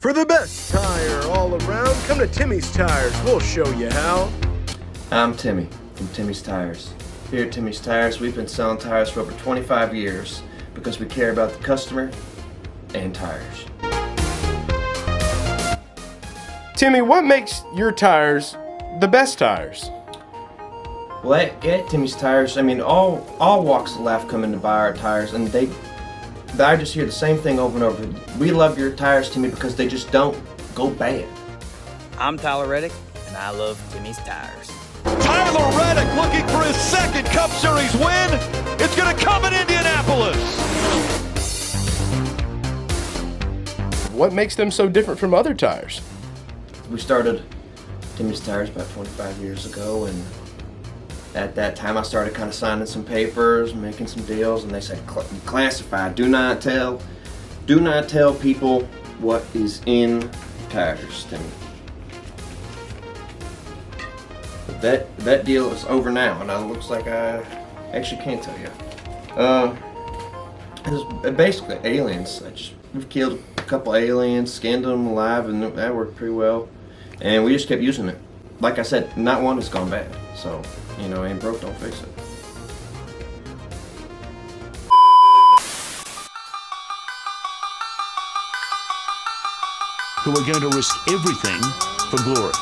For the best tire all around, come to Timmy's Tires. We'll show you how. I'm Timmy from Timmy's Tires. Here at Timmy's Tires, we've been selling tires for over 25 years because we care about the customer and tires. Timmy, what makes your tires the best tires? Well, at Timmy's Tires, all walks of life come in to buy our tires, and I just hear the same thing over and over. We love your tires, Timmy, because they just don't go bad. I'm Tyler Reddick, and I love Timmy's Tires. Tyler Reddick looking for his second Cup Series win. It's going to come in Indianapolis. What makes them so different from other tires? We started Timmy's Tires about 25 years ago, and at that time I started kind of signing some papers, making some deals, and they said, classified, do not tell people what is in tires, Timmy. But that deal is over now, and it looks like I actually can't tell you. It's basically aliens. We've killed a couple aliens, skinned them alive, and that worked pretty well. And we just kept using it. Like I said, not one has gone bad. So, ain't broke, don't fix it. Who are going to risk everything for glory.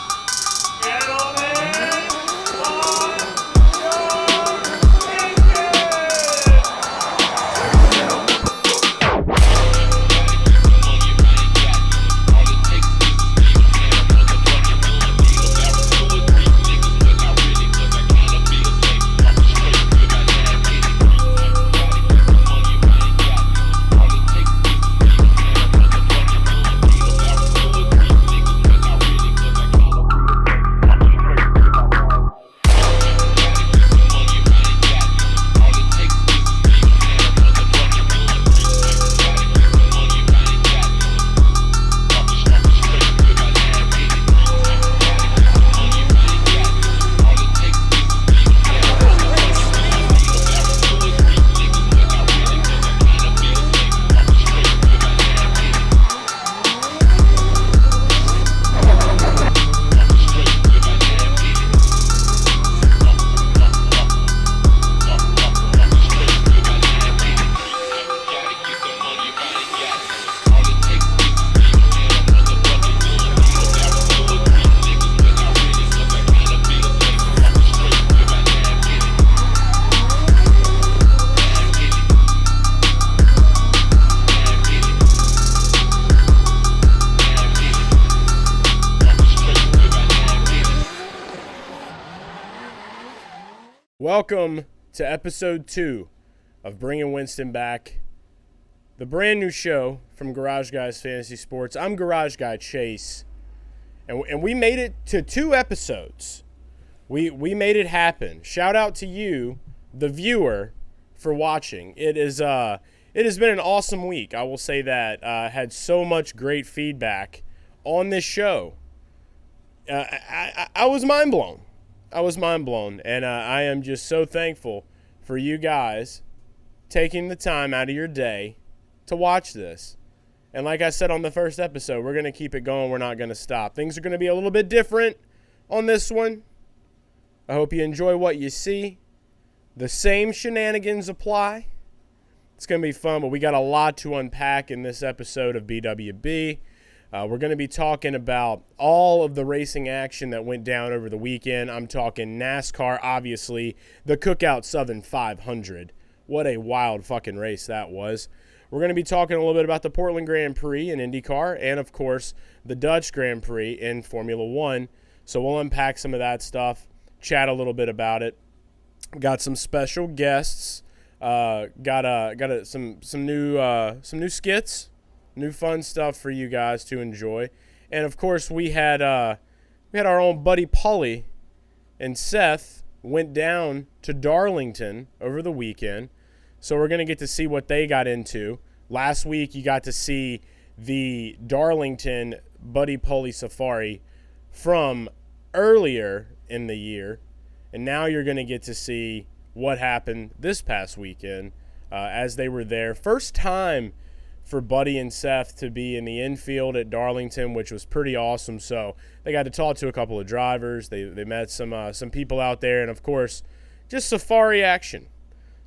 Welcome to episode 2 of Bringing Winston Back, the brand new show from Garage Guys Fantasy Sports. I'm Garage Guy Chase, and we made it to 2 episodes. We made it happen. Shout out to you, the viewer, for watching. It has been an awesome week. I will say that. Had so much great feedback on this show. I was mind blown. And I am just so thankful for you guys taking the time out of your day to watch this. And like I said on the first episode, we're going to keep it going. We're not going to stop. Things are going to be a little bit different on this one. I hope you enjoy what you see. The same shenanigans apply. It's going to be fun, but we got a lot to unpack in this episode of BWB. We're going to be talking about all of the racing action that went down over the weekend. I'm talking NASCAR, obviously, the Cook Out Southern 500. What a wild fucking race that was. We're going to be talking a little bit about the Portland Grand Prix in IndyCar and, of course, the Dutch Grand Prix in Formula One. So we'll unpack some of that stuff, chat a little bit about it. Got some special guests. Got some new skits. New fun stuff for you guys to enjoy. And, of course, we had our own Buddy Pulley and Seth went down to Darlington over the weekend. So we're going to get to see what they got into. Last week you got to see the Darlington Buddy Pulley Safari from earlier in the year. And now you're going to get to see what happened this past weekend as they were there. First time for Buddy and Seth to be in the infield at Darlington, which was pretty awesome. So they got to talk to a couple of drivers. They met some people out there, and of course, just safari action.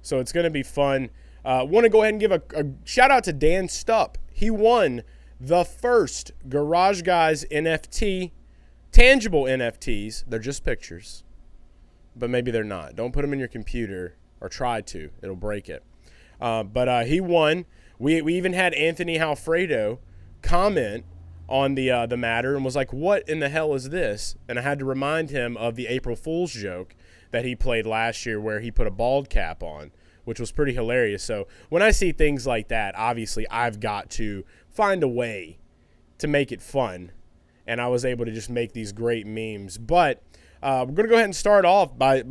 So it's going to be fun. Want to go ahead and give a shout out to Dan Stupp. He won the first Garage Guys NFT, tangible NFTs. They're just pictures, but maybe they're not. Don't put them in your computer or try to. It'll break it. But he won. We even had Anthony Halfredo comment on the matter and was like, what in the hell is this? And I had to remind him of the April Fool's joke that he played last year where he put a bald cap on, which was pretty hilarious. So when I see things like that, obviously I've got to find a way to make it fun. And I was able to just make these great memes. But we're going to go ahead and start off by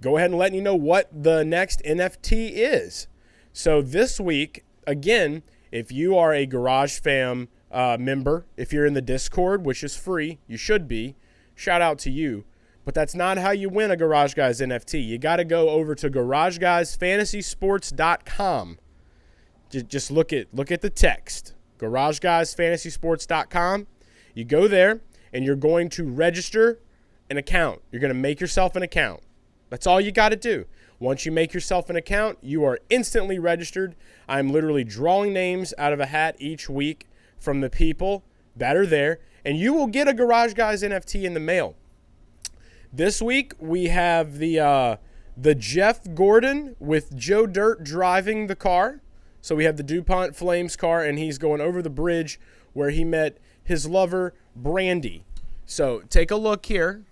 go ahead and letting you know what the next NFT is. So this week, again, if you are a Garage Fam member, if you're in the Discord, which is free, you should be, shout out to you. But that's not how you win a Garage Guys NFT. You got to go over to GarageGuysFantasySports.com. Just look at the text. GarageGuysFantasySports.com. You go there, and you're going to register an account. You're going to make yourself an account. That's all you got to do. Once you make yourself an account, you are instantly registered. I'm literally drawing names out of a hat each week from the people that are there, and you will get a Garage Guys NFT in the mail. This week, we have the Jeff Gordon with Joe Dirt driving the car. So we have the DuPont Flames car, and he's going over the bridge where he met his lover, Brandy. So take a look here.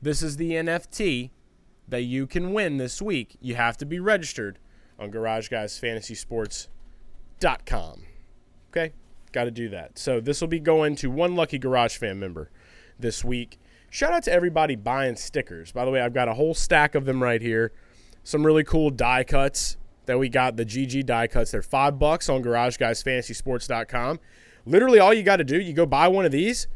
This is the NFT that you can win this week. You have to be registered on GarageGuysFantasySports.com. Okay? Got to do that. So this will be going to one lucky Garage Fan member this week. Shout out to everybody buying stickers. By the way, I've got a whole stack of them right here. Some really cool die cuts that we got, the GG die cuts. They're $5 on GarageGuysFantasySports.com. Literally all you got to do, you go buy one of these.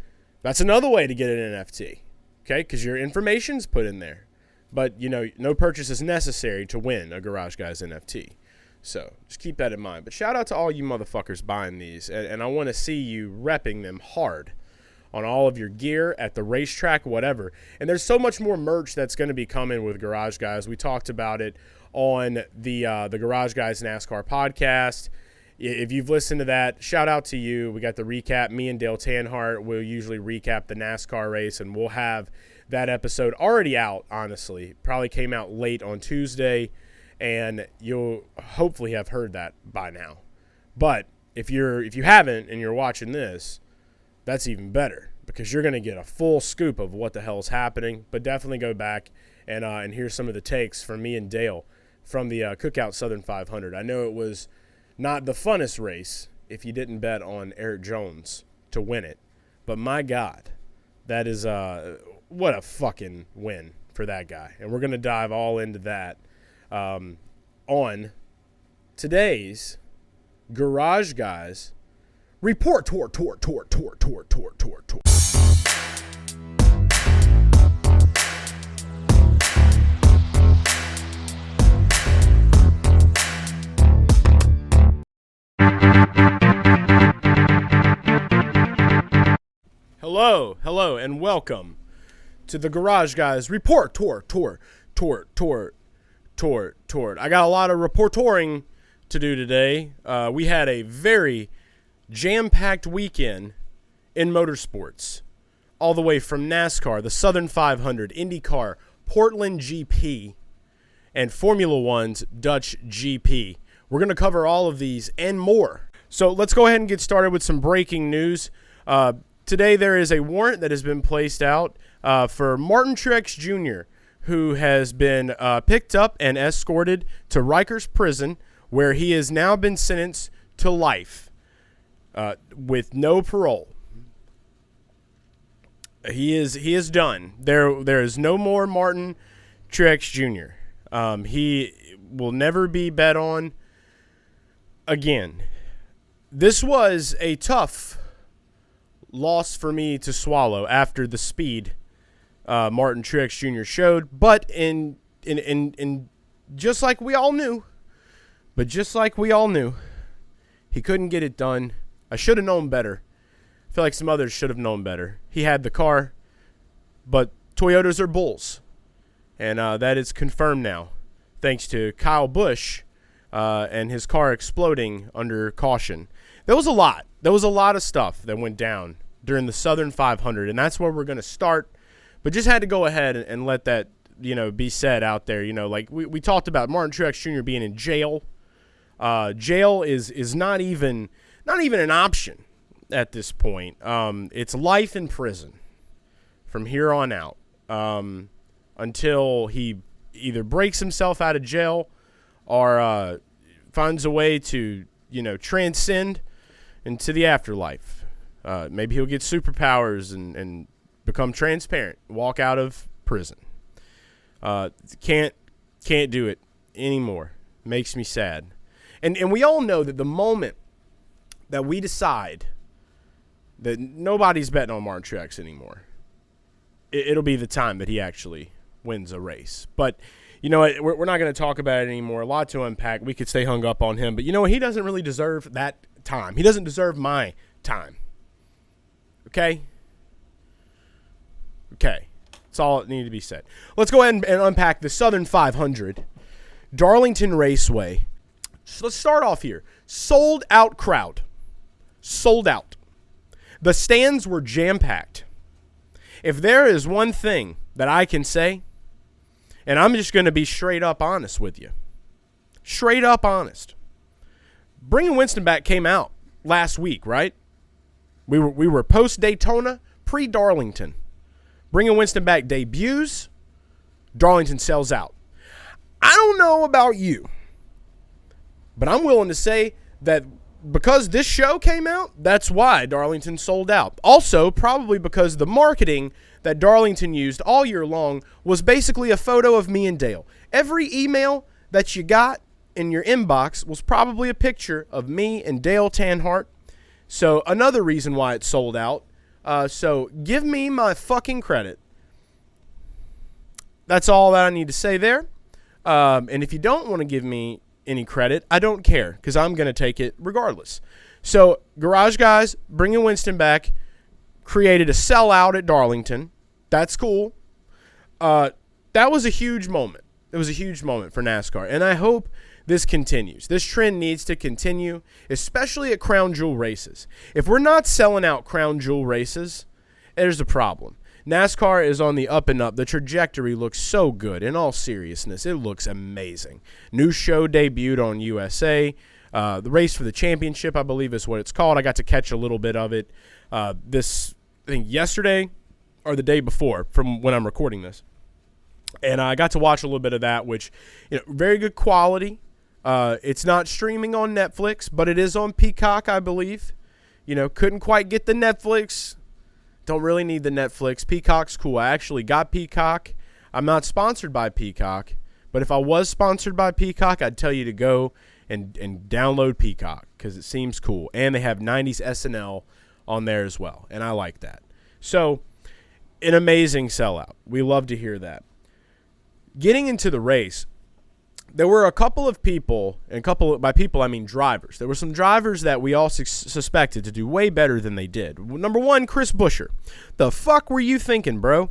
That's another way to get an NFT, okay? Because your information's put in there. But, you know, no purchase is necessary to win a Garage Guys NFT. So just keep that in mind. But shout out to all you motherfuckers buying these. And I want to see you repping them hard on all of your gear at the racetrack, whatever. And there's so much more merch that's going to be coming with Garage Guys. We talked about it on the Garage Guys NASCAR podcast. If you've listened to that, shout out to you. We got the recap. Me and Dale Tanhart will usually recap the NASCAR race, and we'll have that episode already out, honestly. Probably came out late on Tuesday, and you'll hopefully have heard that by now. But if you haven't and you're watching this, that's even better, because you're going to get a full scoop of what the hell's happening. But definitely go back and hear some of the takes from me and Dale from the Cook Out Southern 500. I know it was not the funnest race if you didn't bet on Eric Jones to win it. But my God, that is what a fucking win for that guy. And we're going to dive all into that on today's Garage Guys RePorT tour. Hello, and welcome to the Garage Guys RePorT tour. I got a lot of reportoring to do today. We had a very jam-packed weekend in motorsports, all the way from NASCAR, the Southern 500, IndyCar, Portland GP, and Formula One's Dutch GP. We're going to cover all of these and more. So let's go ahead and get started with some breaking news. Today there is a warrant that has been placed out for Martin Truex Jr., who has been picked up and escorted to Rikers Prison, where he has now been sentenced to life with no parole. He is done. There is no more Martin Truex Jr. He will never be bet on again. This was a tough loss for me to swallow after the speed Martin Truex Jr. showed, but in just like we all knew, He couldn't get it done. I should have known better. I feel like some others should have known better. He had the car, but Toyotas are bulls. And that is confirmed now, thanks to Kyle Busch and his car exploding under caution. There was a lot. There was a lot of stuff that went down during the Southern 500, and that's where we're going to start. But just had to go ahead and let that, be said out there. Like we talked about Martin Truex Jr. being in jail. Jail is not even an option at this point. It's life in prison from here on out until he either breaks himself out of jail or finds a way to, transcend into the afterlife. Maybe he'll get superpowers and become transparent, walk out of prison. Can't do it anymore. Makes me sad. And we all know that the moment that we decide that nobody's betting on Martin Truex anymore, it'll be the time that he actually wins a race. But you know what? We're not going to talk about it anymore. A lot to unpack. We could stay hung up on him. But you know what? He doesn't really deserve that time. He doesn't deserve my time. Okay? Okay. That's all that needed to be said. Let's go ahead and unpack the Southern 500. Darlington Raceway. So let's start off here. Sold out crowd. Sold out. The stands were jam-packed. If there is one thing that I can say, and I'm just going to be straight up honest with you. Straight up honest. Bringing Winston Back came out last week, right? We were post-Daytona, pre-Darlington. Bringing Winston Back debuts. Darlington sells out. I don't know about you, but I'm willing to say that because this show came out, that's why Darlington sold out. Also, probably because the marketing that Darlington used all year long was basically a photo of me and Dale. Every email that you got in your inbox was probably a picture of me and Dale Tanhart. So another reason why it sold out. So give me my fucking credit. That's all that I need to say there. And if you don't want to give me any credit, I don't care, because I'm going to take it regardless. So Garage Guys, Bringing Winston Back, created a sellout at Darlington. That's cool. That was a huge moment. It was a huge moment for NASCAR, and I hope this continues. This trend needs to continue, especially at Crown Jewel races. If we're not selling out Crown Jewel races, there's a problem. NASCAR is on the up and up. The trajectory looks so good. In all seriousnness, it looks amazing. New show debuted on USA. The race for the championship, I believe, is what it's called. I got to catch a little bit of it I think yesterday or the day before from when I'm recording this. And I got to watch a little bit of that, which, very good quality. It's not streaming on Netflix, but it is on Peacock, I believe. Couldn't quite get the Netflix. Don't really need the Netflix. Peacock's cool. I actually got Peacock. I'm not sponsored by Peacock, but if I was sponsored by Peacock, I'd tell you to go and download Peacock because it seems cool. And they have 90s SNL on there as well, and I like that. So, an amazing sellout. We love to hear that. Getting into the race, there were a couple of people, and by people I mean drivers. There were some drivers that we all suspected to do way better than they did. Number one, Chris Buescher. The fuck were you thinking, bro?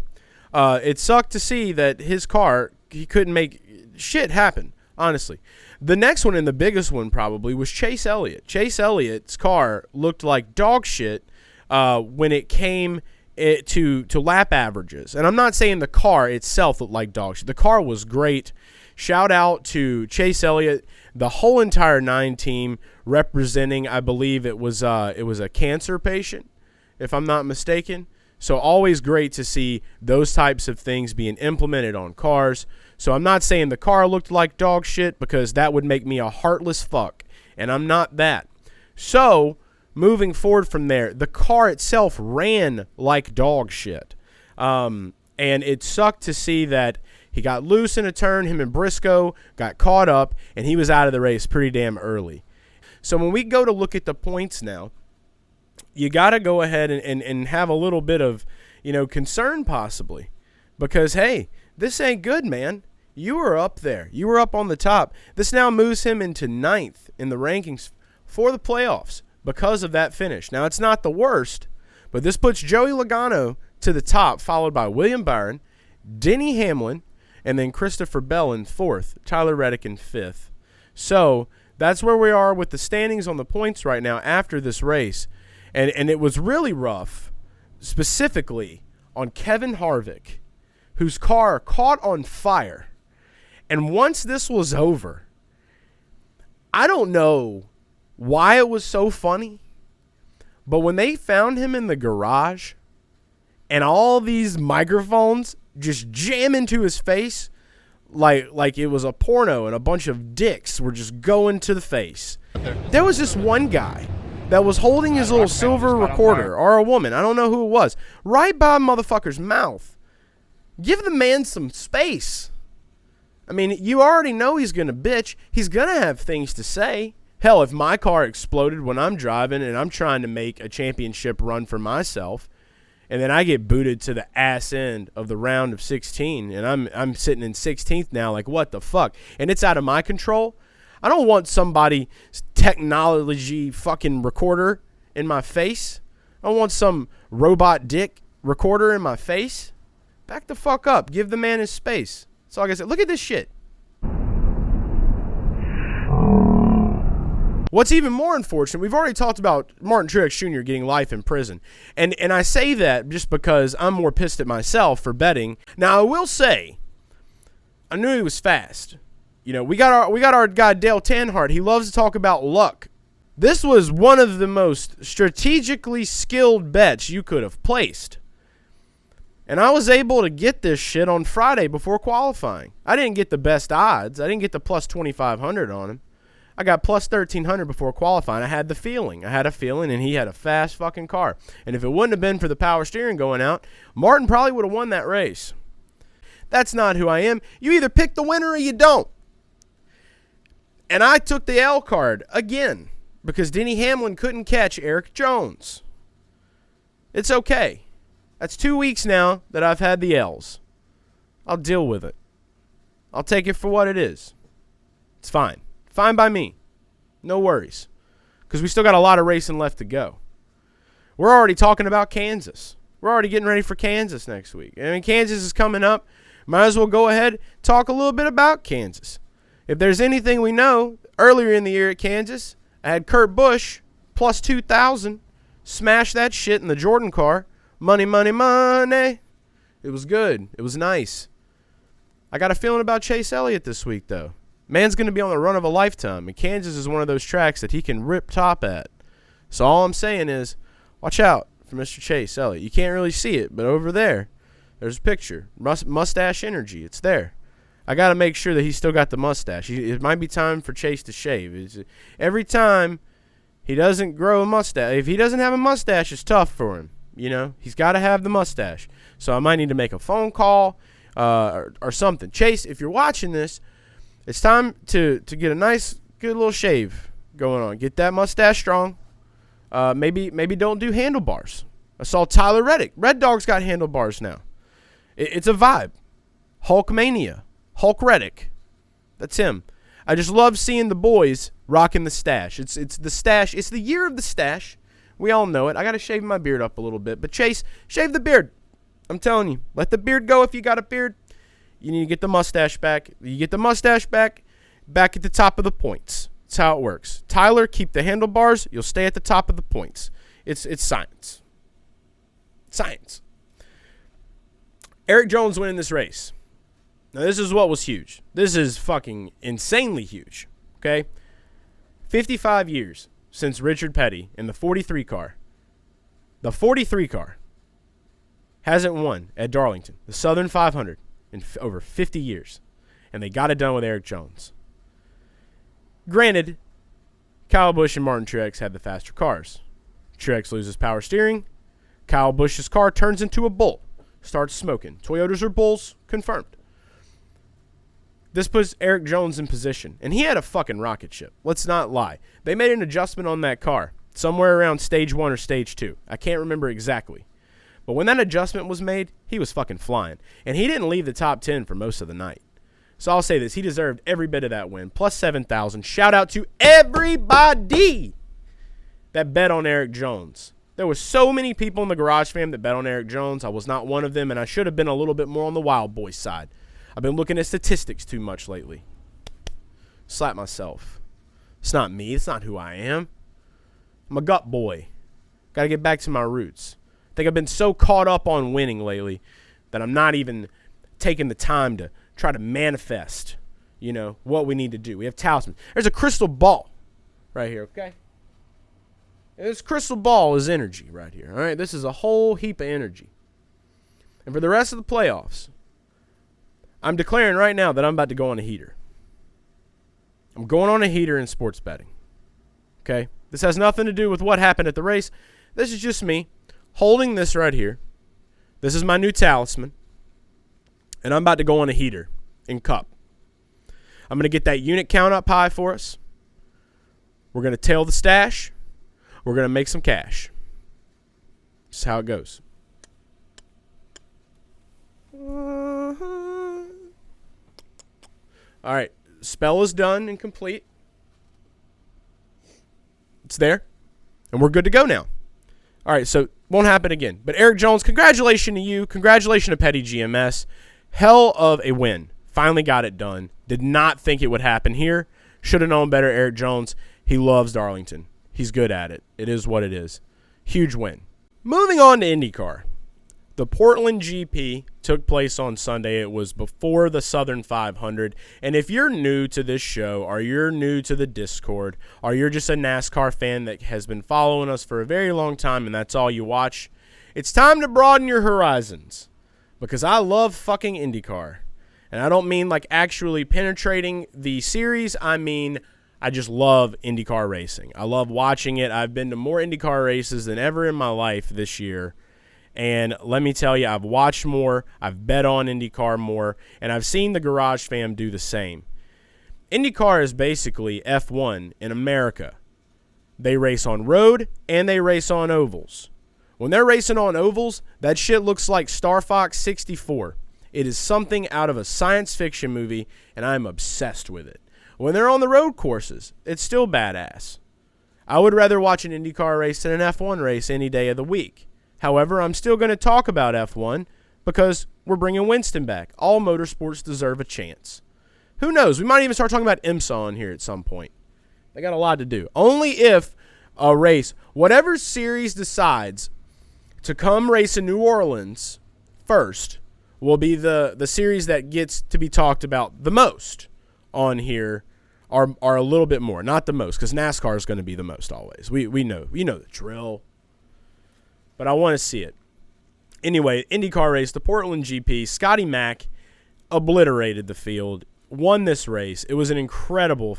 It sucked to see that his car, he couldn't make shit happen, honestly. The next one, and the biggest one probably, was Chase Elliott. Chase Elliott's car looked like dog shit when it came to lap averages. And I'm not saying the car itself looked like dog shit. The car was great. Shout out to Chase Elliott, the whole entire 9 team representing, I believe it was a cancer patient, if I'm not mistaken. So always great to see those types of things being implemented on cars. So I'm not saying the car looked like dog shit because that would make me a heartless fuck, and I'm not that. So moving forward from there, the car itself ran like dog shit. And it sucked to see that he got loose in a turn. Him and Briscoe got caught up, and he was out of the race pretty damn early. So when we go to look at the points now, you got to go ahead and have a little bit of, concern possibly. Because, hey, this ain't good, man. You were up there. You were up on the top. This now moves him into 9th in the rankings. for the playoffs because of that finish. Now, it's not the worst, but this puts Joey Logano to the top, followed by William Byron, Denny Hamlin, and then Christopher Bell in fourth, Tyler Reddick in fifth. So that's where we are with the standings on the points right now after this race. And it was really rough, specifically on Kevin Harvick, whose car caught on fire. And once this was over, I don't know why it was so funny, but when they found him in the garage and all these microphones just jam into his face like it was a porno and a bunch of dicks were just going to the face. There was this one guy that was holding his little silver recorder, or a woman, I don't know who it was, right by a motherfucker's mouth. Give the man some space. I mean, you already know he's going to bitch. He's going to have things to say. Hell, if my car exploded when I'm driving and I'm trying to make a championship run for myself, and then I get booted to the ass end of the round of 16, and I'm sitting in 16th now, like, what the fuck? And it's out of my control. I don't want somebody's technology fucking recorder in my face. I don't want some robot dick recorder in my face. Back the fuck up. Give the man his space. So like I said, look at this shit. What's even more unfortunate, we've already talked about Martin Truex Jr. getting life in prison. And I say that just because I'm more pissed at myself for betting. Now, I will say, I knew he was fast. You know, we got our guy Dale Earnhardt. He loves to talk about luck. This was one of the most strategically skilled bets you could have placed. And I was able to get this shit on Friday before qualifying. I didn't get the best odds. I didn't get the plus 2,500 on him. I got plus 1,300 before qualifying. I had a feeling, and he had a fast fucking car. And if it wouldn't have been for the power steering going out, Martin probably would have won that race. That's not who I am. You either pick the winner or you don't. And I took the L card again because Denny Hamlin couldn't catch Eric Jones. It's okay. That's 2 weeks now that I've had the L's. I'll deal with it. I'll take it for what it is. It's fine. Fine by me. No worries. Because we still got a lot of racing left to go. We're already talking about Kansas. We're already getting ready for Kansas next week. I mean, Kansas is coming up. Might as well go ahead talk a little bit about Kansas. If there's anything we know, earlier in the year at Kansas, I had Kurt Busch, plus 2,000, smash that shit in the Jordan car. Money, money, money. It was good. It was nice. I got a feeling about Chase Elliott this week, though. Man's going to be on the run of a lifetime, and Kansas is one of those tracks that he can rip top at. So all I'm saying is, watch out for Mr. Chase Elliott. You can't really see it, but over there's a picture. Mustache energy. It's there. I got to make sure that he's still got the mustache. It might be time for Chase to shave. Every time he doesn't grow a mustache, if he doesn't have a mustache, it's tough for him. You know, he's got to have the mustache. So I might need to make a phone call or something. Chase, if you're watching this, it's time to get a nice, good little shave going on. Get that mustache strong. Maybe don't do handlebars. I saw Tyler Reddick. Red Dog's got handlebars now. It's a vibe. Hulkmania. Hulk Reddick. That's him. I just love seeing the boys rocking the stash. It's the stash. It's the year of the stash. We all know it. I got to shave my beard up a little bit. But Chase, shave the beard. I'm telling you. Let the beard go if you got a beard. You need to get the mustache back. You get the mustache back at the top of the points. That's how it works. Tyler, keep the handlebars. You'll stay at the top of the points. It's science. Science. Eric Jones winning this race. Now, this is what was huge. This is fucking insanely huge, okay? 55 years since Richard Petty in the 43 car. The 43 car hasn't won at Darlington, the Southern 500, in over 50 years. And they got it done with Eric Jones. Granted, Kyle Busch and Martin Truex had the faster cars. Truex loses power steering. Kyle Busch's car turns into a bull. Starts smoking. Toyotas are bulls, confirmed. This puts Eric Jones in position. And he had a fucking rocket ship. Let's not lie. They made an adjustment on that car somewhere around stage 1 or stage 2. I can't remember exactly. But when that adjustment was made, he was fucking flying. And he didn't leave the top 10 for most of the night. So I'll say this. He deserved every bit of that win. Plus 7,000. Shout out to everybody that bet on Eric Jones. There were so many people in the Garage Fam that bet on Eric Jones. I was not one of them, and I should have been a little bit more on the Wild Boy side. I've been looking at statistics too much lately. Slap myself. It's not me. It's not who I am. I'm a gut boy. Got to get back to my roots. I think I've been so caught up on winning lately that I'm not even taking the time to try to manifest, what we need to do. We have talismans. There's a crystal ball right here, okay? This crystal ball is energy right here, all right? This is a whole heap of energy. And for the rest of the playoffs, I'm declaring right now that I'm about to go on a heater. I'm going on a heater in sports betting, okay? This has nothing to do with what happened at the race. This is just me holding this right here. This is my new talisman. And I'm about to go on a heater in Cup. I'm going to get that unit count up high for us. We're going to tail the stash. We're going to make some cash. This is how it goes. All right. Spell is done and complete. It's there. And we're good to go now. All right, so won't happen again. But Eric Jones, congratulations to you. Congratulations to Petty GMS. Hell of a win. Finally got it done. Did not think it would happen here. Should have known better, Eric Jones. He loves Darlington. He's good at it. It is what it is. Huge win. Moving on to IndyCar. The Portland GP took place on Sunday. It was before the Southern 500. And if you're new to this show, or you're new to the Discord, or you're just a NASCAR fan that has been following us for a very long time and that's all you watch, it's time to broaden your horizons. Because I love fucking IndyCar. And I don't mean like actually penetrating the series. I mean, I just love IndyCar racing. I love watching it. I've been to more IndyCar races than ever in my life this year. And let me tell you, I've watched more, I've bet on IndyCar more, and I've seen the Garage Fam do the same. IndyCar is basically F1 in America. They race on road, and they race on ovals. When they're racing on ovals, that shit looks like Star Fox 64. It is something out of a science fiction movie, and I'm obsessed with it. When they're on the road courses, it's still badass. I would rather watch an IndyCar race than an F1 race any day of the week. However, I'm still going to talk about F1 because we're bringing Winston back. All motorsports deserve a chance. Who knows? We might even start talking about IMSA on here at some point. They got a lot to do. Only if a race, whatever series decides to come race in New Orleans first, will be the series that gets to be talked about the most on here, are a little bit more. Not the most, because NASCAR is going to be the most always. We know the drill. But I want to see it. Anyway, IndyCar race, the Portland GP, Scotty Mack obliterated the field, won this race. It was an incredible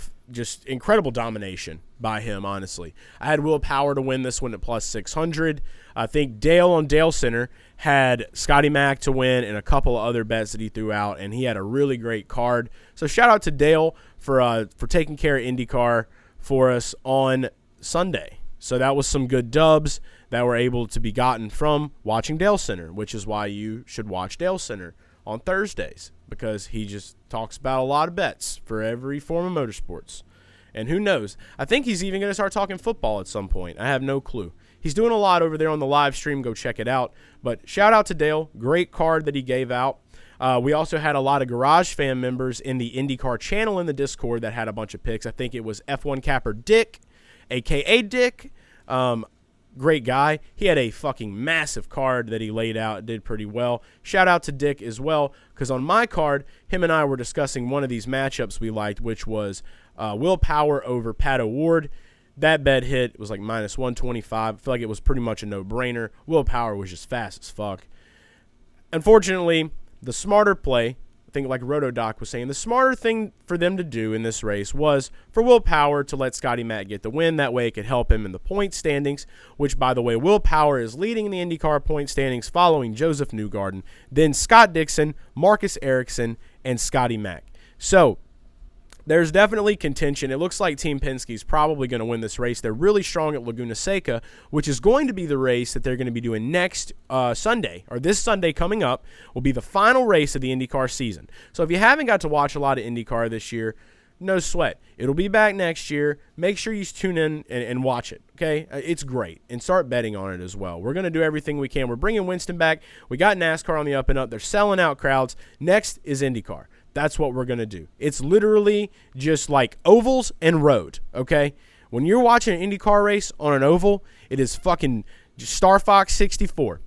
domination by him, honestly. I had Will Power to win this one at plus 600. I think Dale on Dale Center had Scotty Mack to win and a couple of other bets that he threw out, and he had a really great card. So shout out to Dale for taking care of IndyCar for us on Sunday. So that was some good dubs that were able to be gotten from watching Dale Center, which is why you should watch Dale Center on Thursdays, because he just talks about a lot of bets for every form of motorsports. And who knows? I think he's even going to start talking football at some point. I have no clue. He's doing a lot over there on the live stream. Go check it out. But shout out to Dale. Great card that he gave out. We also had a lot of Garage Fan members in the IndyCar channel in the Discord that had a bunch of picks. I think it was F1 Capper Dick, a.k.a. Dick. Great guy. He had a fucking massive card that he laid out. Did pretty well. Shout out to Dick as well, because on my card, him and I were discussing one of these matchups we liked, which was Will Power over Pat O'Ward. That bet hit. It was like minus 125. I feel like it was pretty much a no-brainer. Will Power was just fast as fuck. Unfortunately, the smarter play, I think like Rotodoc was saying, the smarter thing for them to do in this race was for Will Power to let Scotty Mack get the win. That way it could help him in the point standings, which, by the way, Will Power is leading the IndyCar point standings following Joseph Newgarden, then Scott Dixon, Marcus Ericsson, and Scotty Mack. So there's definitely contention. It looks like Team Penske's probably going to win this race. They're really strong at Laguna Seca, which is going to be the race that they're going to be doing next Sunday, or this Sunday coming up, will be the final race of the IndyCar season. So if you haven't got to watch a lot of IndyCar this year, no sweat. It'll be back next year. Make sure you tune in and watch it, okay? It's great. And start betting on it as well. We're going to do everything we can. We're bringing Winston back. We got NASCAR on the up and up. They're selling out crowds. Next is IndyCar. That's what we're going to do. It's literally just like ovals and road, okay? When you're watching an IndyCar race on an oval, it is fucking Star Fox 64.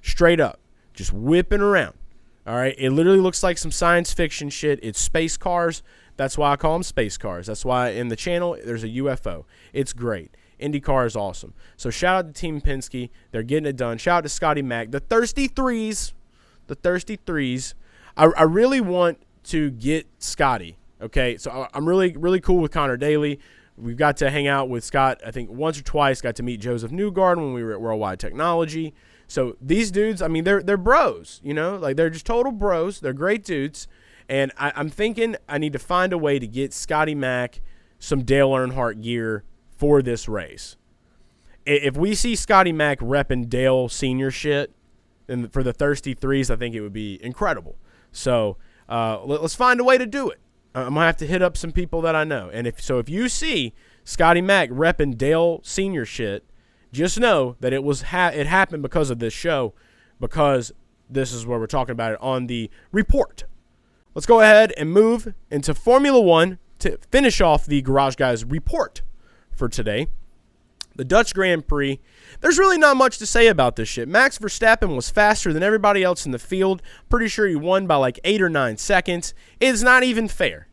Straight up. Just whipping around. All right? It literally looks like some science fiction shit. It's space cars. That's why I call them space cars. That's why in the channel there's a UFO. It's great. IndyCar is awesome. So shout out to Team Penske. They're getting it done. Shout out to Scotty Mack. The Thirsty Threes. The Thirsty Threes. I really want to get Scotty. Okay? So I'm really, really cool with Connor Daly. We've got to hang out with Scott, I think, once or twice. Got to meet Joseph Newgarden when we were at Worldwide Technology. So these dudes, I mean, they're bros, you know? Like, they're just total bros. They're great dudes. And I'm thinking I need to find a way to get Scotty Mack some Dale Earnhardt gear for this race. If we see Scotty Mack repping Dale Senior shit and for the Thirsty Threes, I think it would be incredible. So let's find a way to do it. I'm going to have to hit up some people that I know. And if you see Scotty Mack repping Dale Senior shit, just know that it happened because of this show, because this is where we're talking about it on the RePorT. Let's go ahead and move into Formula One to finish off the Garage Guys report for today. The Dutch Grand Prix. There's really not much to say about this shit. Max Verstappen was faster than everybody else in the field. Pretty sure he won by like 8 or 9 seconds. It's not even fair.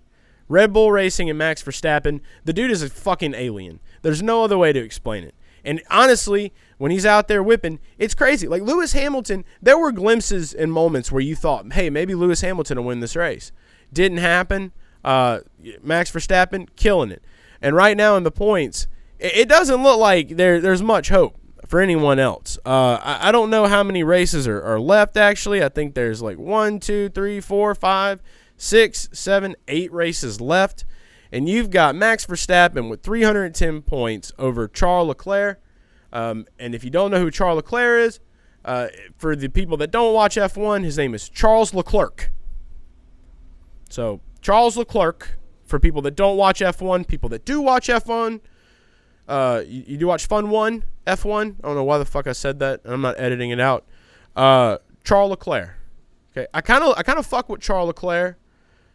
Red Bull Racing and Max Verstappen, the dude is a fucking alien. There's no other way to explain it. And honestly, when he's out there whipping, it's crazy. Like Lewis Hamilton, there were glimpses and moments where you thought, hey, maybe Lewis Hamilton will win this race. Didn't happen. Max Verstappen, killing it. And right now in the points, it doesn't look like there's much hope for anyone else. I don't know how many races are left, actually. I think there's like 1, 2, 3, 4, 5, 6, 7, 8 races left. And you've got Max Verstappen with 310 points over Charles Leclerc. And if you don't know who Charles Leclerc is, for the people that don't watch F1, his name is Charles Leclerc. So Charles Leclerc, for people that don't watch F1, people that do watch F1, you do watch Fun 1, F1. I don't know why the fuck I said that. I'm not editing it out. Charles Leclerc. Okay, I kind of fuck with Charles Leclerc.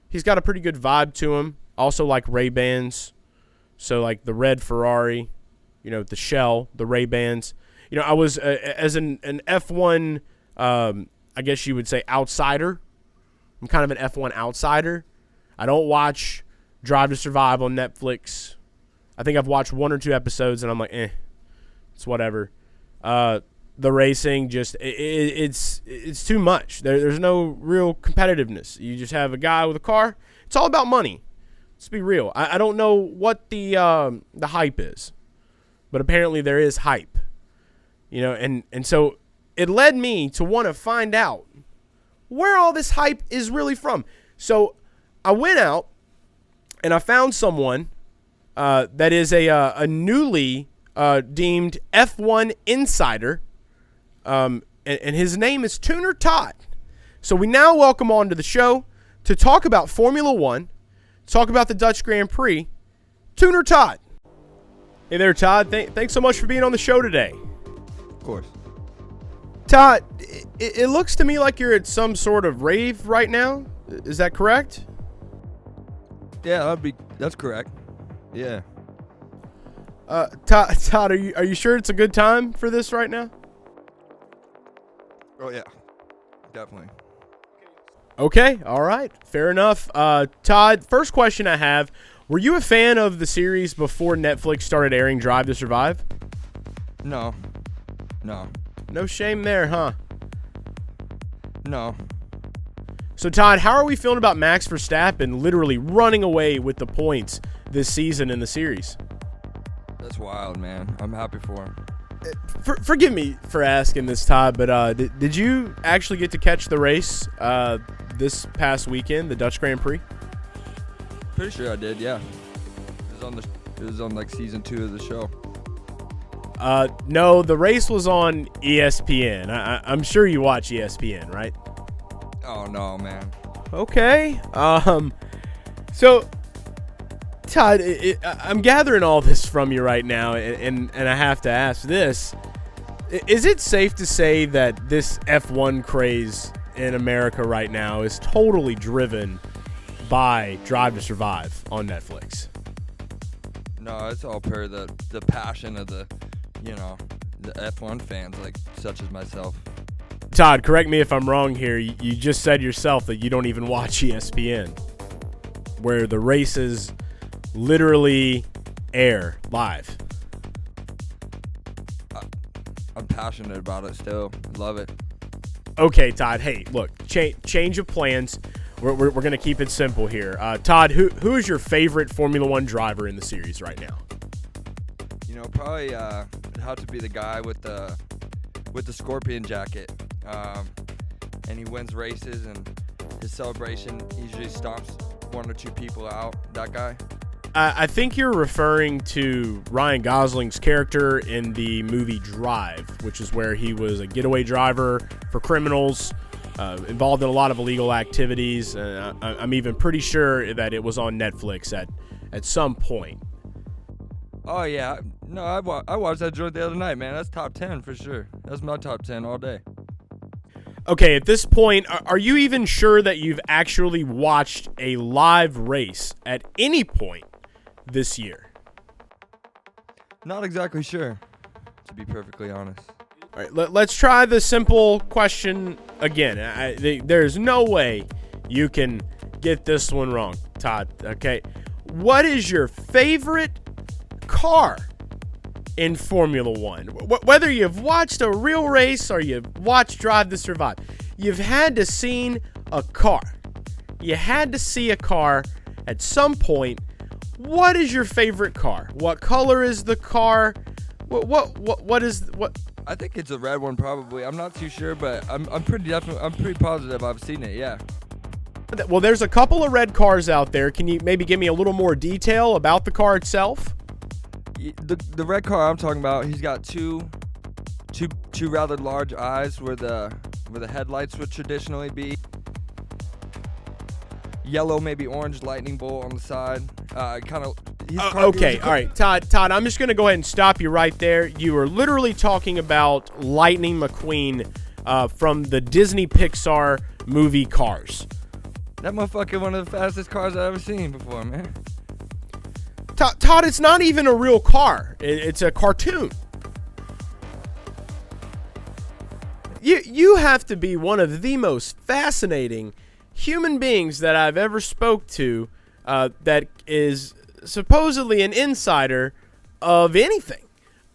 He's got a pretty good vibe to him. Also like Ray-Bans, so like the red Ferrari, you know, the shell, the Ray-Bans. You know, I was, as an F1, I guess you would say outsider. I'm kind of an F1 outsider. I don't watch Drive to Survive on Netflix. I think I've watched 1 or 2 episodes, and I'm like, it's whatever. The racing, just, it's too much. There's no real competitiveness. You just have a guy with a car. It's all about money. Let's be real. I don't know what the hype is, but apparently there is hype, you know, and so it led me to want to find out where all this hype is really from. So I went out and I found someone that is a newly deemed F1 insider, and his name is Tuner Todd. So we now welcome on to the show to talk about Formula One. Talk about the Dutch Grand Prix, Tuner Todd. Hey there, Todd. Thanks so much for being on the show today. Of course. Todd, it looks to me like you're at some sort of rave right now. Is that correct? Yeah, that's correct. Yeah. Todd, are you sure it's a good time for this right now? Oh yeah, definitely. Okay, all right, fair enough. Todd, first question I have, were you a fan of the series before Netflix started airing Drive to Survive? No. No shame there, huh? No. So, Todd, how are we feeling about Max Verstappen literally running away with the points this season in the series? That's wild, man. I'm happy for him. Forgive me for asking this, Todd, but did you actually get to catch the race this past weekend, the Dutch Grand Prix? Pretty sure I did, yeah. It was on like season 2 of the show. No, the race was on ESPN. I'm sure you watch ESPN, right? Oh no, man. Okay. So Todd, I'm gathering all this from you right now, and I have to ask this. Is it safe to say that this F1 craze in America right now is totally driven by Drive to Survive on Netflix? No, it's all per the passion of the F1 fans, like such as myself. Todd, correct me if I'm wrong here. You just said yourself that you don't even watch ESPN, where the races literally air live. I'm passionate about it still. Love it. Okay, Todd. Hey, look, change of plans. We're going to keep it simple here. Todd, who is your favorite Formula One driver in the series right now? You know, probably it'd have to be the guy with the scorpion jacket. And he wins races, and his celebration usually stomps one or two people out. That guy. I think you're referring to Ryan Gosling's character in the movie Drive, which is where he was a getaway driver for criminals, involved in a lot of illegal activities. I'm even pretty sure that it was on Netflix at some point. Oh, yeah. No, I watched that joint the other night, man. That's top 10 for sure. That's my top 10 all day. Okay, at this point, are you even sure that you've actually watched a live race at any point this year? Not exactly sure, to be perfectly honest. All right, let's try the simple question again. There's no way you can get this one wrong, Todd. Okay, what is your favorite car in Formula One? Whether you've watched a real race or you've watched Drive to Survive, you've had to seen a car. You had to see a car at some point. What is your favorite car? What color is the car? What is what? I think it's a red one, probably. I'm not too sure, but I'm pretty positive I've seen it. Yeah. Well, there's a couple of red cars out there. Can you maybe give me a little more detail about the car itself? The red car I'm talking about, he's got two rather large eyes where the headlights would traditionally be. Yellow, maybe orange lightning bolt on the side. Okay, all right. Todd, I'm just going to go ahead and stop you right there. You are literally talking about Lightning McQueen from the Disney Pixar movie Cars. That motherfucker, one of the fastest cars I've ever seen before, man. Todd, it's not even a real car. It's a cartoon. You have to be one of the most fascinating human beings that I've ever spoke to that is supposedly an insider of anything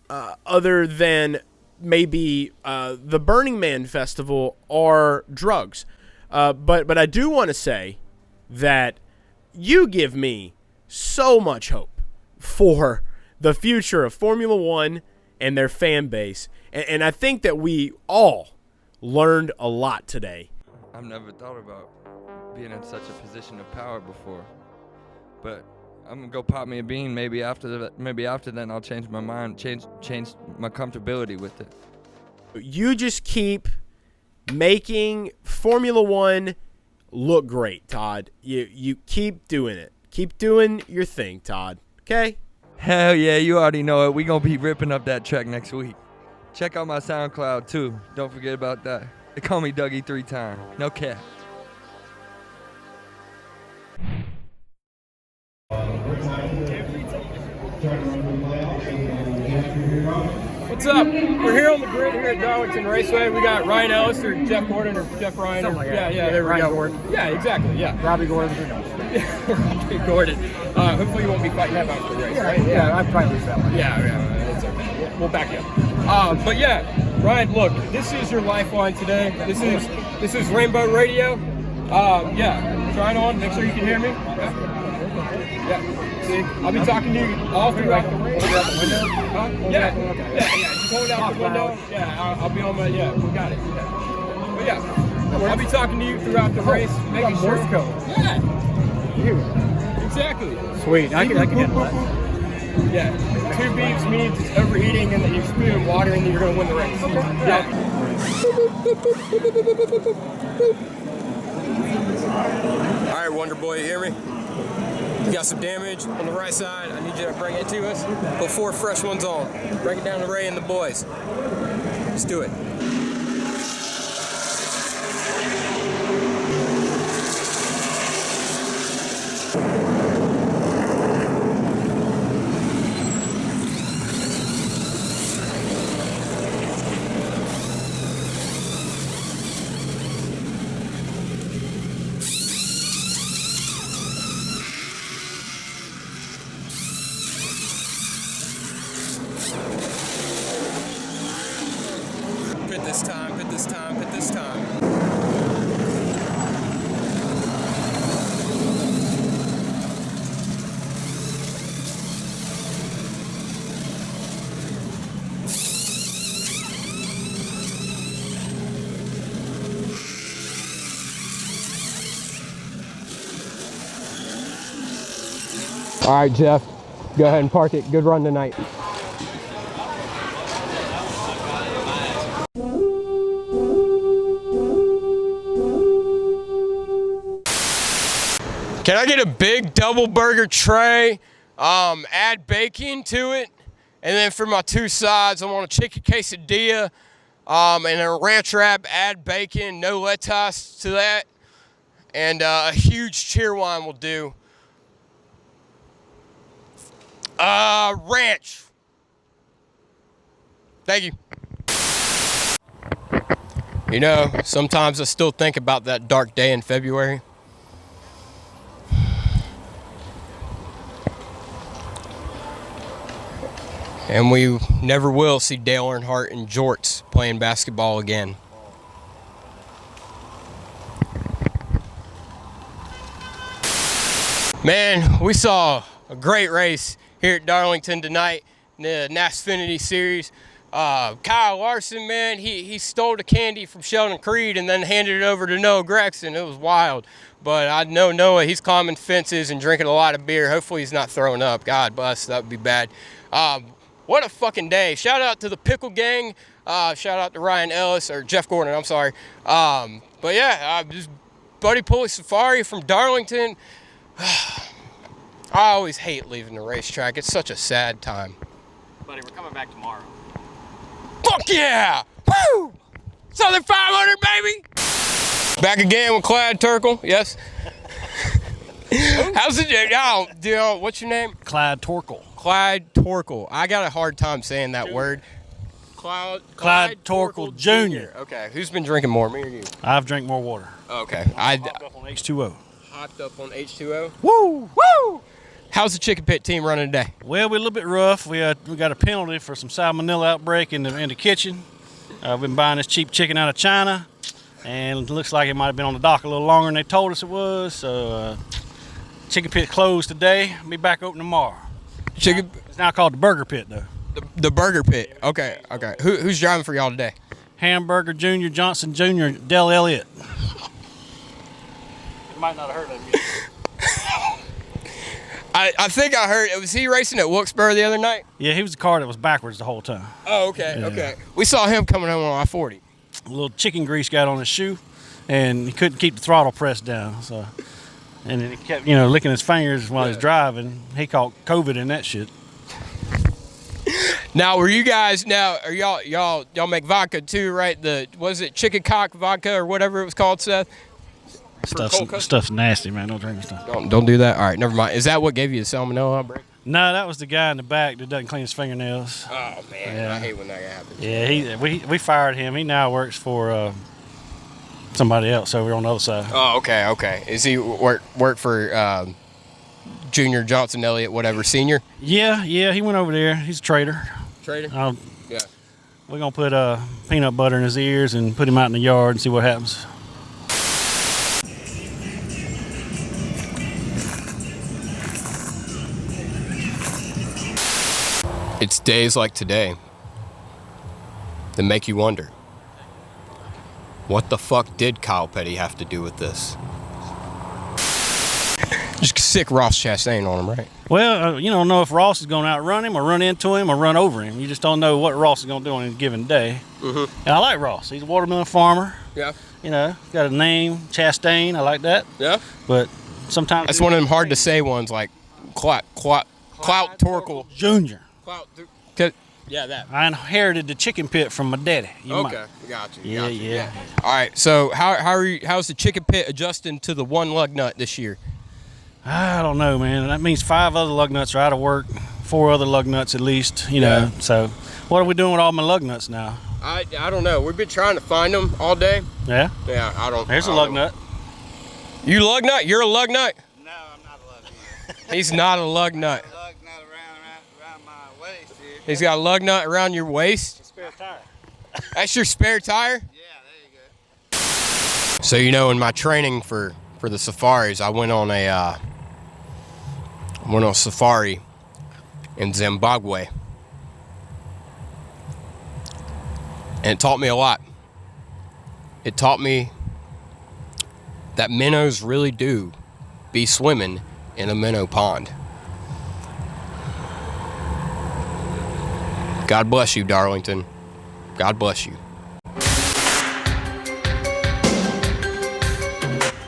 other than maybe the Burning Man Festival or drugs. But I do want to say that you give me so much hope for the future of Formula One and their fan base. And I think that we all learned a lot today. I've never thought about being in such a position of power before. But I'm going to go pop me a bean. Maybe after then I'll change my mind, change my comfortability with it. You just keep making Formula One look great, Todd. You keep doing it. Keep doing your thing, Todd. Okay? Hell yeah, you already know it. We gonna be ripping up that track next week. Check out my SoundCloud too. Don't forget about that. They call me Dougie 3 times. No cap. What's up? We're here on the grid here at Darlington Raceway. We got Ryan Ellis or Jeff Gordon or Jeff Ryan. Something like that. Yeah, there we go. Gordon. Yeah, exactly. Yeah. Robbie Gordon. Robbie Gordon. Hopefully you won't be fighting that out for the race, right? Yeah, I'd probably lose that one. Yeah, that's okay. We'll back you up. But yeah, Ryan, look, this is your lifeline today. This is Rainbow Radio. Yeah, try it on. Make sure you can hear me. Yeah. See, I'll be talking to you all throughout the race. Yeah. Just hold out the window. Yeah, I'll be on my. Yeah, we got it. Yeah. But yeah, I'll be talking to you throughout the race, making sure. Yeah. Exactly. Sweet. I can handle that. Yeah. 2 beeps means it's overheating and that you're spewing water and you're going to win the race. Okay. Yeah. All right, Wonder Boy, you hear me? You got some damage on the right side. I need you to bring it to us. Put 4 fresh ones on. Bring it down to Ray and the boys. Let's do it. Pit this time, pit this time, pit this time. All right, Jeff, go ahead and park it. Good run tonight. Can I get a big double burger tray, add bacon to it, and then for my 2 sides, I want a chicken quesadilla, and a ranch wrap, add bacon, no lettuce to that, and a huge cheer wine will do. Ranch. Thank you. You know, sometimes I still think about that dark day in February. And we never will see Dale Earnhardt and jorts playing basketball again. Man, we saw a great race here at Darlington tonight in the NASCAR Series. Kyle Larson, man, he stole the candy from Sheldon Creed and then handed it over to Noah Gregson. It was wild. But I know Noah, he's climbing fences and drinking a lot of beer. Hopefully he's not throwing up. God bless, that would be bad. What a fucking day. Shout out to the Pickle Gang. Shout out to Ryan Ellis, or Jeff Gordon, I'm sorry. But yeah, just Buddy Pulley Safari from Darlington. I always hate leaving the racetrack. It's such a sad time. Buddy, we're coming back tomorrow. Fuck yeah! Woo! Southern 500, baby! Back again with Clyde Turkle, yes. How's it, y'all, what's your name? Clyde Torkle. Clyde Torkle. I got a hard time saying that word. Clyde Torkle Jr. Okay, who's been drinking more, me or you? I've drank more water. Okay. Hopped up on H2O. Hopped up on H2O? Woo! Woo! How's the Chicken Pit team running today? Well, we're a little bit rough. We got a penalty for some salmonella outbreak in the kitchen. We've been buying this cheap chicken out of China, and it looks like it might have been on the dock a little longer than they told us it was. So, Chicken Pit closed today. Be back open tomorrow. It's now called the Burger Pit, though. The Burger Pit. Okay. Who's driving for y'all today? Hamburger Jr., Johnson Jr., Dell Elliott. You might not have heard of him. I think I heard, was he racing at Wilkesboro the other night? Yeah, he was the car that was backwards the whole time. Oh, okay, Yeah. okay. We saw him coming home on I-40. A little chicken grease got on his shoe, and he couldn't keep the throttle pressed down. So, and then he kept, licking his fingers while he's driving. He caught COVID in that shit. Now, were you guys are y'all make vodka too, right? Was it chicken cock vodka or whatever it was called, Seth? Stuff's nasty, man. Don't drink this stuff. Don't do that. All right, never mind. Is that what gave you the salmonella outbreak? No, that was the guy in the back that doesn't clean his fingernails. Oh man, Yeah. I hate when that happens. Yeah, we fired him. He now works for somebody else over on the other side. Oh, okay. Is he work for Junior Johnson Elliott, whatever, senior? Yeah, he went over there. He's a trader. Trader? Yeah. We're gonna put peanut butter in his ears and put him out in the yard and see what happens. It's days like today that make you wonder, what the fuck did Kyle Petty have to do with this? Just sick Ross Chastain on him, right? Well, you don't know if Ross is going to outrun him or run into him or run over him. You just don't know what Ross is going to do on a given day. Mm-hmm. And I like Ross. He's a watermelon farmer. Yeah. Got a name, Chastain. I like that. Yeah. But sometimes that's one of them hard to say ones, like Clout Torkel. Junior. Yeah, that. I inherited the chicken pit from my daddy. Okay, got you. Yeah. All right, so how's the chicken pit adjusting to the one lug nut this year? I don't know, man. That means 5 other lug nuts are out of work, 4 other lug nuts at least, you know. So what are we doing with all my lug nuts now? I don't know. We've been trying to find them all day. Yeah? Yeah, I don't. There's a lug nut. You lug nut? You're a lug nut? No, I'm not a lug nut. He's not a lug nut. A lug nut around my waist here. He's got a lug nut around your waist? Spare tire. That's your spare tire? Yeah, there you go. So, you know, in my training for the safaris, I went on a safari in Zimbabwe. And it taught me a lot. It taught me that minnows really do be swimming in a minnow pond. God bless you, Darlington. God bless you.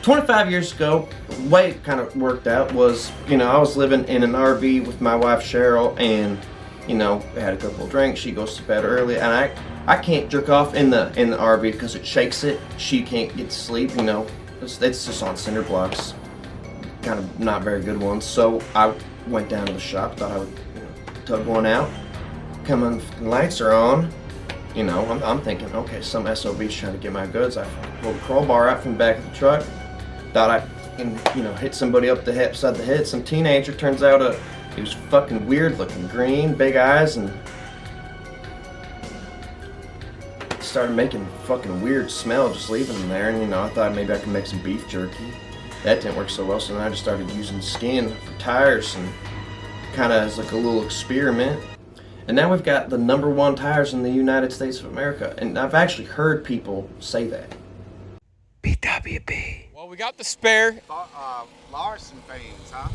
25 years ago, the way it kind of worked out was, you know, I was living in an RV with my wife Cheryl, and, you know, we had a couple of drinks. She goes to bed early, and I can't jerk off in the RV because it shakes it. She can't get to sleep, you know. It's just on cinder blocks, kind of not very good ones. So I went down to the shop, thought I would, you know, tug one out. Come on, the lights are on. You know, I'm thinking, okay, some SOB's trying to get my goods. I pulled a crowbar out from the back of the truck. Thought I can, you know, hit somebody up the head, upside the head. Some teenager, turns out he was fucking weird looking, green, big eyes, and started making fucking weird smell just leaving him there. And, you know, I thought maybe I could make some beef jerky. That didn't work so well, so then I just started using skin for tires and kind of as like a little experiment. And now we've got the #1 tires in the United States of America. And I've actually heard people say that. BWB. Well, we got the spare. Larson fans, huh?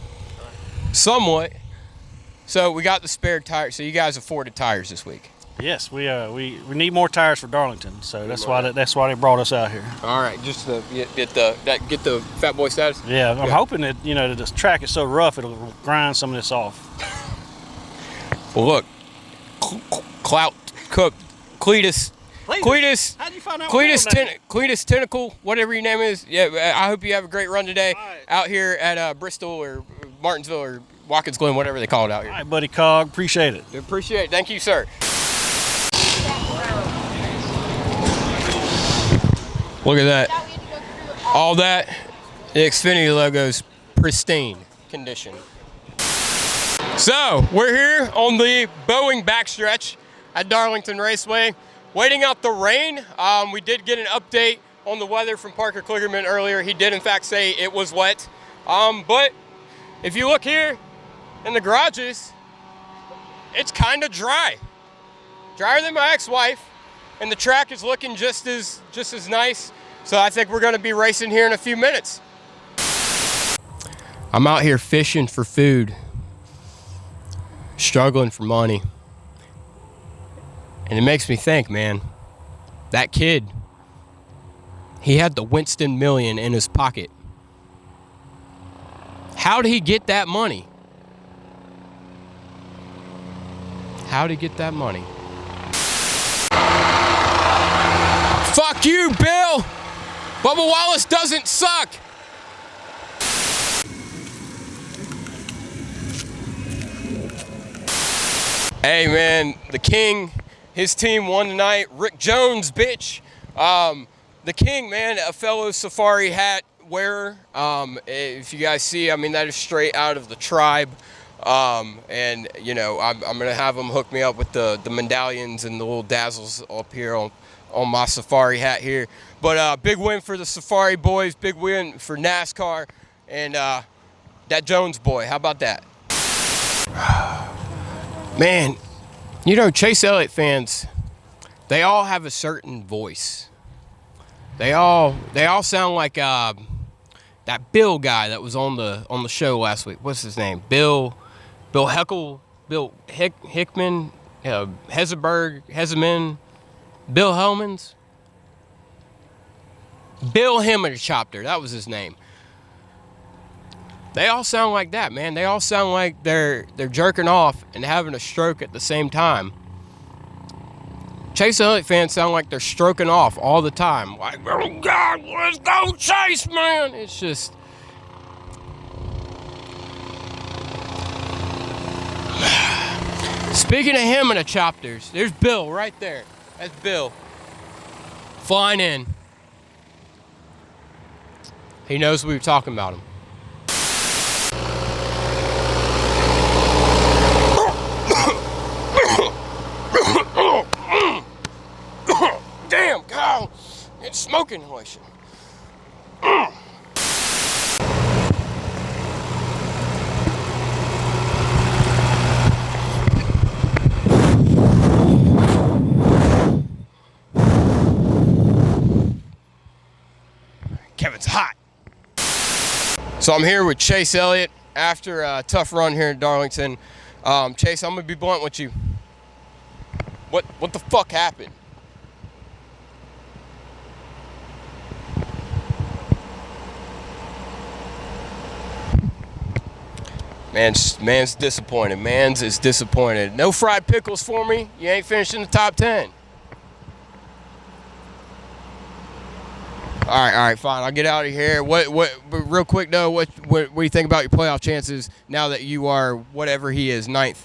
Somewhat. So we got the spare tire. So you guys afforded tires this week. Yes, we need more tires for Darlington, so that's why they brought us out here. All right, just to get the fat boy status. Yeah, I'm hoping that, you know, this track is so rough it'll grind some of this off. Well, look, Clout Cook, Cletus. How'd you find out? Cletus Tentacle, whatever your name is. Yeah, I hope you have a great run today out here at Bristol or Martinsville or Watkins Glen, whatever they call it out here. All right, Buddy Cog, appreciate it. Appreciate it. Thank you, sir. Look at that. All that, the Xfinity logo's pristine condition. So, we're here on the Boeing backstretch at Darlington Raceway, waiting out the rain. We did get an update on the weather from Parker Kligerman earlier. He did, in fact, say it was wet. But if you look here in the garages, it's kind of dry. Drier than my ex-wife. And the track is looking just as nice. So I think we're going to be racing here in a few minutes. I'm out here fishing for food, struggling for money. And it makes me think, man, that kid, he had the Winston million in his pocket. How did he get that money? How did he get that money? Fuck you, Bill! Bubba Wallace doesn't suck! Hey, man, the King, his team won tonight. Rick Jones, bitch. The King, man, a fellow Safari hat wearer. If you guys see, I mean, that is straight out of the tribe. And, you know, I'm going to have him hook me up with the medallions and the little dazzles up here on my Safari hat here. But big win for the Safari boys, big win for NASCAR, and that Jones boy, how about that? Man, you know, Chase Elliott fans, they all have a certain voice. They all sound like that Bill guy that was on the show last week. What's his name? Bill Hickman, Hezeman, Bill Hellmans, Bill Hemmerchopter, that was his name. they all sound like that, man. They all sound like they're jerking off and having a stroke at the same time. Chase Elliott fans sound like they're stroking off all the time. Like, oh God, let's go Chase, man. It's just... Speaking of him and the chopters, there's Bill right there. That's Bill. Flying in. He knows we were talking about him. Damn, God. It's smoke inhalation. Kevin's hot. So I'm here with Chase Elliott after a tough run here in Darlington. Chase, I'm gonna be blunt with you. What the fuck happened? Man's disappointed. Mans is disappointed. No fried pickles for me. You ain't finished in the top 10. All right, fine. I'll get out of here. But real quick though, what do you think about your playoff chances now that you are whatever he is, 9th?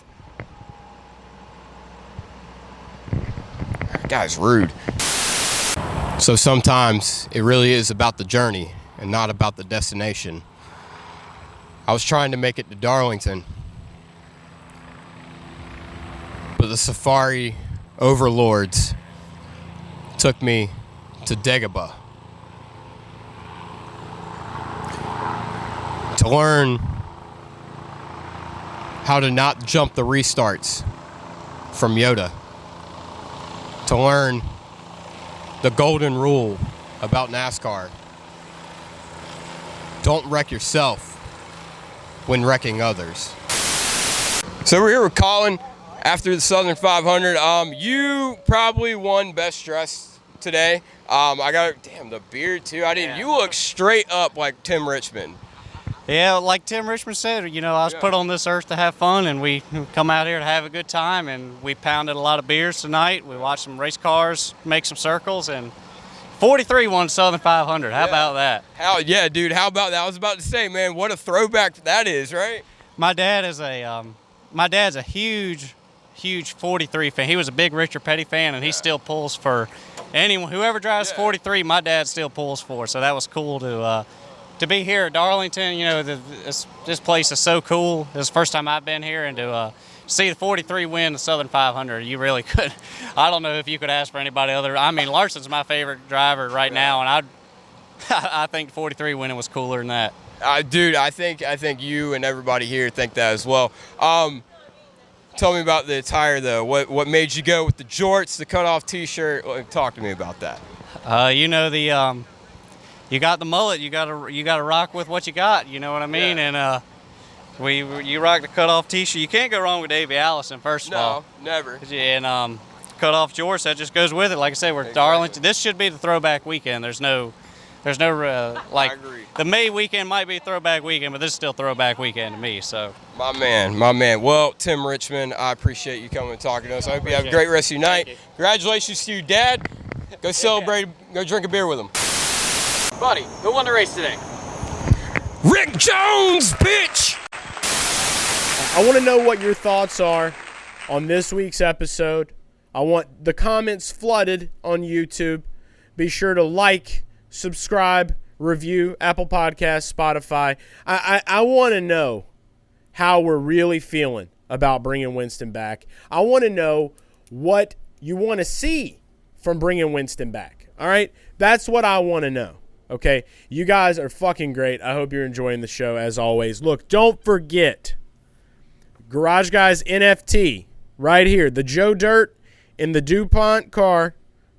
That guy's rude. So sometimes it really is about the journey and not about the destination. I was trying to make it to Darlington, but the Safari overlords took me to Dagobah to learn how to not jump the restarts from Yoda, to learn the golden rule about NASCAR. Don't wreck yourself when wrecking others. So we're here with Colin after the Southern 500. You probably won best dressed today. I got, damn, the beard too. You look straight up like Tim Richmond. Yeah, like Tim Richmond said, I was put on this earth to have fun, and we come out here to have a good time, and we pounded a lot of beers tonight. We watched some race cars make some circles, and 43 won Southern 500. How about that? Yeah, dude. How about that? I was about to say, man, what a throwback that is, right? My dad's a huge 43 fan. He was a big Richard Petty fan, and he still pulls for anyone, whoever drives 43. My dad still pulls for. So that was cool to be here at Darlington. This place is so cool. This is the first time I've been here, and to see the 43 win the Southern 500, you really could. I don't know if you could ask for anybody other. I mean, Larson's my favorite driver right now, and I think 43 winning was cooler than that. Dude, I think you and everybody here think that as well. Tell me about the attire though. What made you go with the jorts, the cutoff T-shirt? Talk to me about that. You got the mullet. You got to rock with what you got. You know what I mean? Yeah. And you rock the cutoff T-shirt. You can't go wrong with Davey Allison. First of all, never. And cutoff jorts, that just goes with it. Like I said, we're Darlington. This should be the throwback weekend. There's no like I agree. The May weekend might be throwback weekend, but this is still throwback weekend to me. So my man. Well, Tim Richmond, I appreciate you coming and talking to us. I hope you have a great rest of your night. Congratulations to you, Dad. Go celebrate. Go drink a beer with him. Buddy, who won the race today? Rick Jones, bitch! I want to know what your thoughts are on this week's episode. I want the comments flooded on YouTube. Be sure to like, subscribe, review, Apple Podcasts, Spotify. I want to know how we're really feeling about bringing Winston back. I want to know what you want to see from bringing Winston back. All right? That's what I want to know. Okay? You guys are fucking great. I hope you're enjoying the show as always. Look, don't forget Garage Guys NFT right here. The Joe Dirt in the DuPont car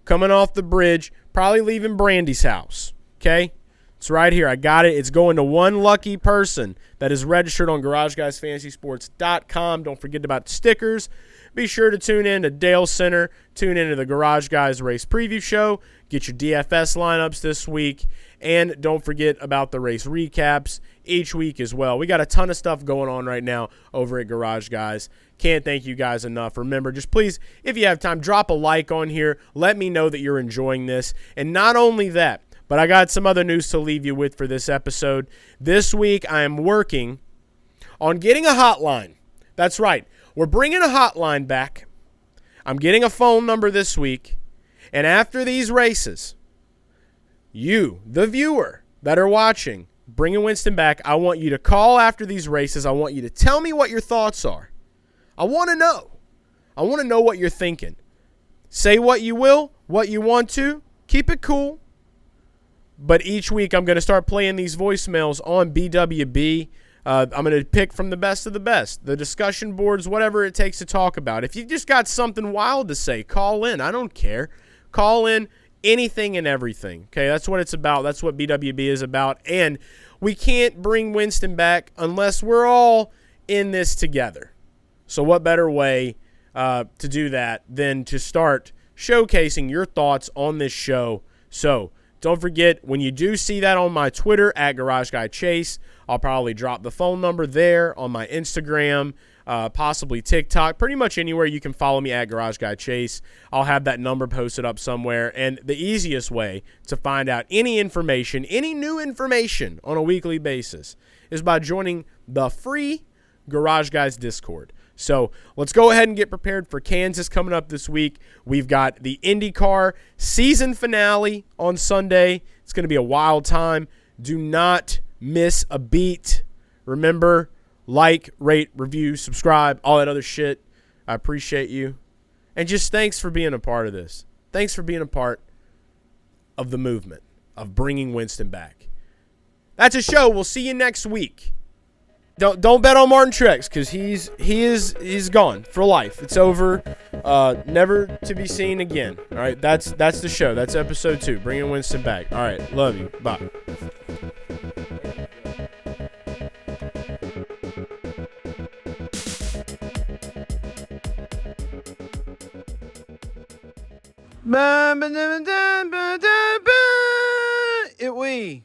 coming off the bridge, probably leaving Brandy's house. Okay? It's right here. I got it. It's going to one lucky person that is registered on GarageGuysFantasySports.com. Don't forget about stickers. be sure to tune in to Dale Center, tune into the Garage Guys Race Preview Show, get your DFS lineups this week, and don't forget about the race recaps each week as well. We got a ton of stuff going on right now over at Garage Guys. Can't thank you guys enough. Remember, just please, if you have time, drop a like on here. Let me know that you're enjoying this. And not only that, but I got some other news to leave you with for this episode. This week, I am working on getting a hotline. That's right. We're bringing a hotline back. I'm getting a phone number this week. And after these races, you, the viewer that are watching, Bringing Winston Back, I want you to call after these races. I want you to tell me what your thoughts are. I want to know. I want to know what you're thinking. Say what you will, what you want to. Keep it cool. But each week I'm going to start playing these voicemails on BWB. I'm going to pick from the best of the best, the discussion boards, whatever it takes to talk about. If you just got something wild to say, call in. I don't care. Call in. Anything and everything. Okay, that's what it's about. That's what BWB is about. And we can't bring Winston back unless we're all in this together. So what better way to do that than to start showcasing your thoughts on this show. So don't forget, when you do see that on my Twitter, at Garage Guy Chase, I'll probably drop the phone number there, on my Instagram, possibly TikTok, pretty much anywhere you can follow me at Garage Guy Chase. I'll have that number posted up somewhere. And the easiest way to find out any information, any new information on a weekly basis is by joining the free Garage Guys Discord. So let's go ahead and get prepared for Kansas coming up this week. We've got the IndyCar season finale on Sunday. It's going to be a wild time. Do not miss a beat. Remember, like, rate, review, subscribe, all that other shit. I appreciate you. And just thanks for being a part of this. Thanks for being a part of the movement of bringing Winston back. That's a show. We'll see you next week. Don't bet on Martin Truex because he's gone for life. It's over. Never to be seen again. All right, that's the show. That's episode 2. Bringing Winston back. All right, love you. Bye. It we.